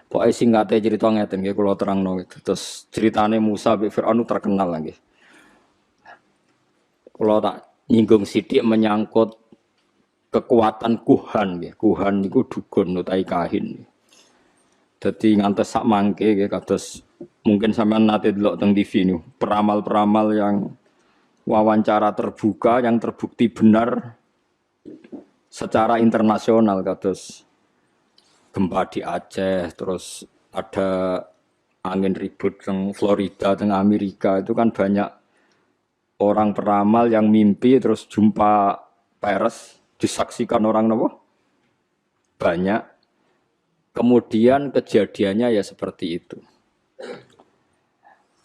Pokoke singkate cerita ngeten nggih kula terangno gitu. Terus ceritane Musa mbek Firaun terkenal lagi. Kula tak nyinggung sithik menyangkut kekuatan kuhan nggih. Kuhan niku dukun utawi kahin. Dadi ngantos sak mangke nggih kados mungkin sampean nate delok teng TV niku, peramal-peramal yang wawancara terbuka yang terbukti benar secara internasional kados gempa di Aceh, terus ada angin ribut di Florida, teng Amerika itu kan banyak orang peramal yang mimpi terus jumpa peres disaksikan orang nopo banyak. Kemudian kejadiannya ya seperti itu.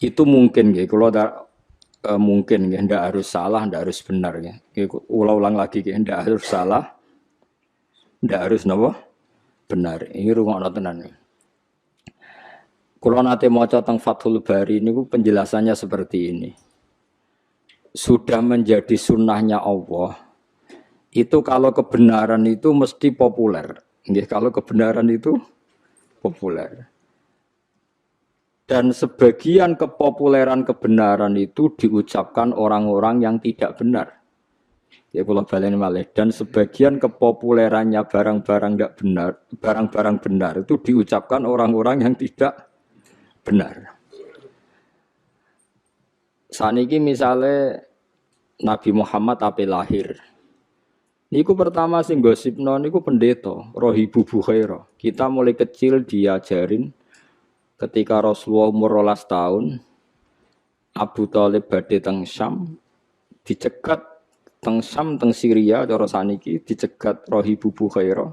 Itu mungkin gitu. Kalau mungkin ya, ndak harus salah, ndak harus benar ya. Ulang-ulang lagi ya, ndak harus salah, ndak harus nopo benar. Ini rungokno tenan. Kalau nate maca teng Fathul Bari niku penjelasannya seperti ini. Sudah menjadi sunnahnya Allah. Itu kalau kebenaran itu mesti populer. Nggih, kalau kebenaran itu populer. Dan sebagian kepopuleran kebenaran itu diucapkan orang-orang yang tidak benar. Ya kula baleni malih, dan sebagian kepopulerannya barang-barang tidak benar, barang-barang benar itu diucapkan orang-orang yang tidak benar. Saniki misalnya Nabi Muhammad ape lahir. Niku pertama sing gosipno niku pendeta Rohibu Bukhaira. Kita mulai kecil diajarin ketika Rasulullah umur 12 tahun, Abu Thalib badhe teng Syam, dicegat teng Syam teng Syria cara saniki dicegat Rohibu Bukhaira.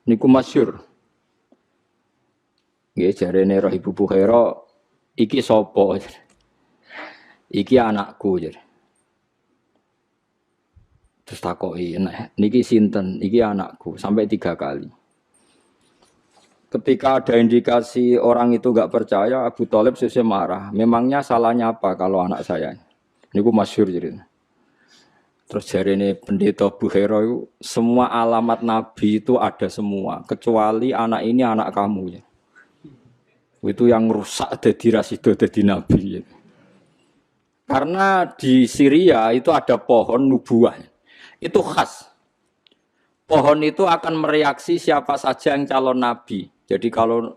Niku masyhur. Nggih jarene Rohibu Bukhaira iki sapa? Iki anakku jare. Terus takoki, nah, niki sinten? Iki anakku sampai 3 kali. Ketika ada indikasi orang itu enggak percaya, Abu Thalib sesuk marah. Memangnya salahnya apa kalau anak saya? Niku masyhur jadi. Terus jarene pendeta Bukhaira itu semua alamat nabi itu ada semua, kecuali anak ini anak kamu ya. Itu yang rusak jadi rasido jadi nabi. Ya. Karena di Syria itu ada pohon nubuah. Itu khas. Pohon itu akan mereaksi siapa saja yang calon nabi. Jadi kalau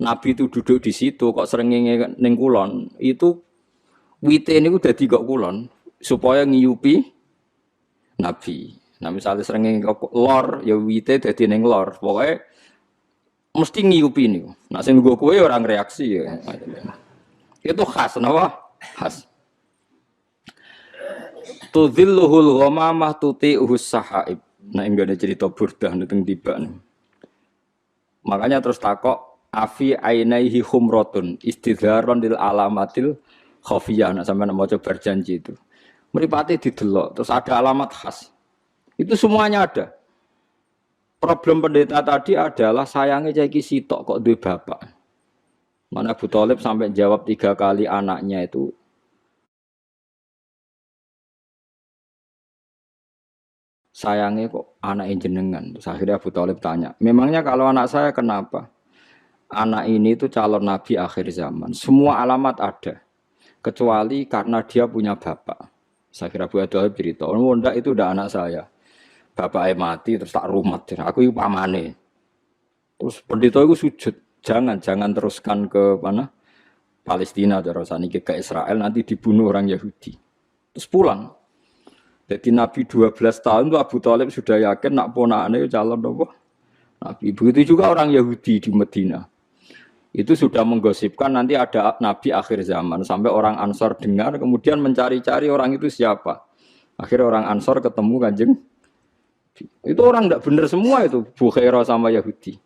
nabi itu duduk di situ kok srengenge ning kulon, itu wite niku dadi kok kulon supaya ngiyupi nabi. Nah misalnya srengenge kok lor ya wite dadi ning lor. Pokoke mesti ngiyupi niku. Nah sing nggo kowe ora reaksi ya. Itu khas napa? Khas. Tudzilluhul ghamamah tuti'uhus sahaib. Nah enggak ada cerita burdah teng tiba. Makanya terus takok afi ainaihi humrotun istidharon lil alamatil khafiyah. Nah sampeyan maca berjanji itu. Mripate didelok terus ada alamat khas. Itu semuanya ada. Problem pendeta tadi adalah sayangnya cah iki sitok kok duwe bapak. Mana Abu Thalib sampai jawab 3 kali anaknya itu sayangnya kok anak jenengan. Terus akhirnya Abu Thalib tanya, memangnya kalau anak saya kenapa? Anak ini itu calon nabi akhir zaman. Semua alamat ada. Kecuali karena dia punya bapak. Saya kira Abu Thalib cerita, oh enggak itu udah anak saya. Bapaknya mati terus tak rumat. Aku itu pamane. Terus pendeta itu sujud. Jangan teruskan ke mana? Palestina atau saniki ke Israel nanti dibunuh orang Yahudi. Terus pulang. Jadi Nabi 12 tahun itu Abu Thalib sudah yakin nak ponakane calon apa? Nabi. Begitu juga orang Yahudi di Medina. Itu sudah menggosipkan nanti ada Nabi akhir zaman. Sampai orang Ansor dengar kemudian mencari-cari orang itu siapa. Akhirnya orang Ansor ketemu Kanjeng. Itu orang tidak benar semua itu. Bukhaira sama Yahudi.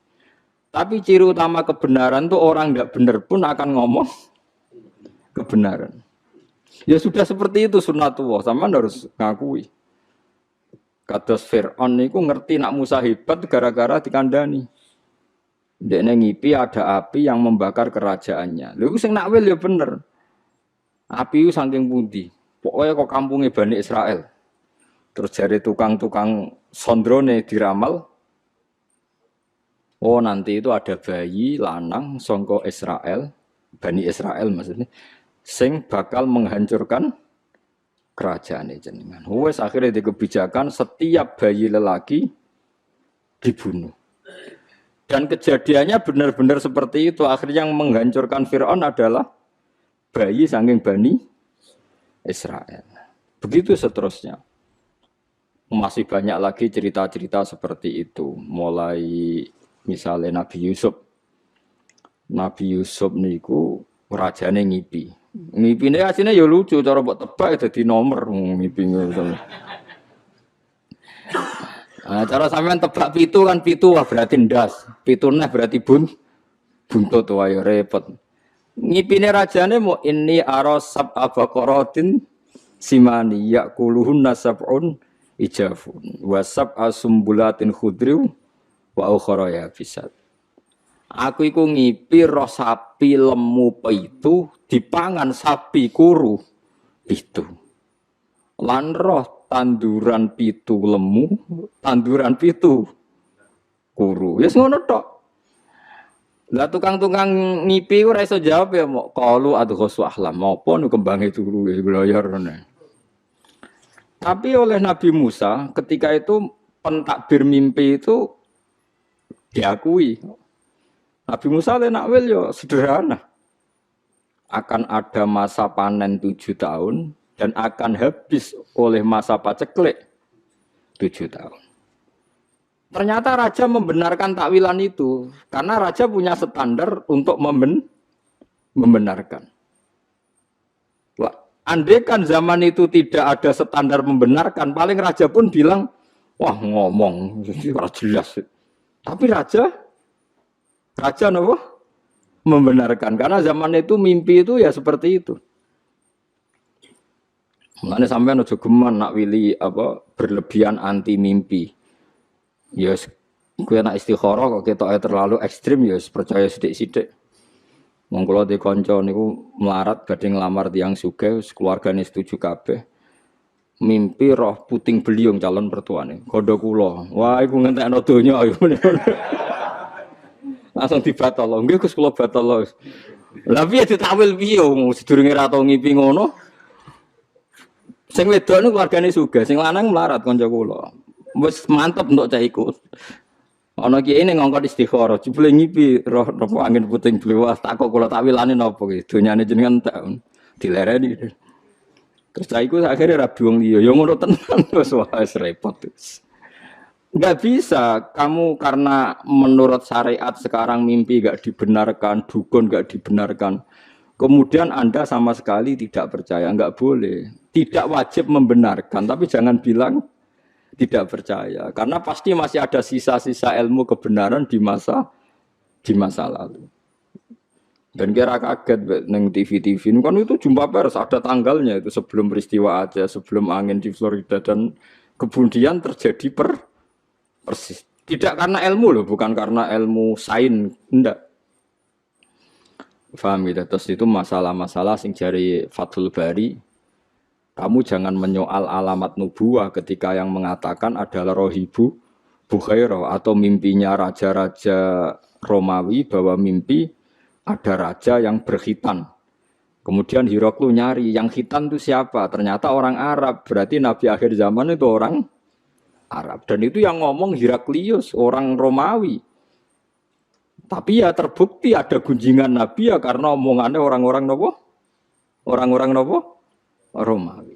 Tapi ciri utama kebenaran itu orang tidak benar pun akan ngomong kebenaran. Ya sudah seperti itu sunnatullah, sama harus ngakui. Kados Fir'aun niku ngerti nak Musa hebat gara-gara dikandani. Dekne ngipi ada api yang membakar kerajaannya. Lha iku sing nakwil ya bener. Api itu saking pundi? Pokoknya kok kampungnya Bani Israel. Terus jari tukang-tukang sondrone diramal. Oh nanti itu ada bayi lanang songko Israel, Bani Israel maksudnya, sing bakal menghancurkan kerajaan jenengan. Wes akhirnya di kebijakan setiap bayi lelaki dibunuh. Dan kejadiannya benar-benar seperti itu. Akhirnya yang menghancurkan Fir'aun adalah bayi saking Bani Israel. Begitu seterusnya. Masih banyak lagi cerita-cerita seperti itu. Mulai misalnya Nabi Yusuf. Nabi Yusuf niku rajane ngipi. Ngipine asline ya lucu, cara mbok tebak dadi nomor ngipi. Nah, cara sampean tebak pitu kan pitu wah berarti ndas. Pitune berarti buntut wae repot. Ngipine rajane mau ini arasab abaqaratin simani yakuluhunna sab'un ijafun wa sab'a sumbulatin khudriw wa ukhra yabisat. Aku iku ngipi roh sapi lemu pitu dipangan sapi kuru pitu. Lan roh tanduran pitu lemu, tanduran pitu kuru. Wis ngono tok. Lah tukang-tukang ngipi ora iso jawab ya mok qalu adghasu ahlam. Apa nu kembange turu wis gloyor ngene. Tapi oleh Nabi Musa ketika itu pentakbir mimpi itu diakui. Nabi Musa le nakwil yo sederhana. Akan ada masa panen 7 tahun dan akan habis oleh masa paceklik 7 tahun. Ternyata raja membenarkan takwilan itu karena raja punya standar untuk membenarkan. Andai kan zaman itu tidak ada standar membenarkan, paling raja pun bilang, wah ngomong, jelas. Tapi raja apa? Membenarkan karena zaman itu mimpi itu ya seperti itu. Mulane sampean aja geman nak wili apa berlebihan anti mimpi. Ya kowe nak istikharah kok ketoke terlalu ekstrim ya percaya sithik-sithik. Wong kula de kanca niku melarat badhe nglamar tiyang sugih, keluargane setuju kabeh. Mimpi roh puting beliung calon mertuane. Kandha kula. Wah iku ngentekno donya ayo. Langsung dibatal. Nggih Gus kula batal. Lah piye ditakwil piye sedurunge ra tau ngipi ngono. Sing wedok niku keluargane sugih, sing lanang melarat kanca kula. Wis mantep untuk cah iku. Ana kiye ning ngongkon istikharah, jebule ngipi roh napa angin puting beliung tak kok kula takwilane napa iki. Donyane jenengan tak dilereni. Terus cah iku akhirnya rabi wong liya. Ya ngono tenan wis wis repot. Enggak bisa kamu karena menurut syariat sekarang mimpi enggak dibenarkan, dukun enggak dibenarkan. Kemudian Anda sama sekali tidak percaya, enggak boleh. Tidak wajib membenarkan, tapi jangan bilang tidak percaya. Karena pasti masih ada sisa-sisa ilmu kebenaran di masa lalu. Dan kira kaget neng TV kan itu jumpa pers ada tanggalnya itu sebelum peristiwa aja, sebelum angin di Florida dan kemudian terjadi persis. Tidak karena ilmu loh, bukan karena ilmu sains, enggak. Paham ya? Terus itu masalah-masalah sing jari Fathul Bari. Kamu jangan menyoal alamat nubuwah ketika yang mengatakan adalah Rohibu Bukhairah atau mimpinya raja-raja Romawi bahwa mimpi ada raja yang berkhitan. Kemudian Hiroklu nyari yang khitan itu siapa? Ternyata orang Arab. Berarti Nabi akhir zaman itu orang Arab. Dan itu yang ngomong Heraklius, orang Romawi. Tapi ya terbukti ada gunjingan Nabi ya karena omongannya orang-orang nopo? Orang-orang nopo? Romawi.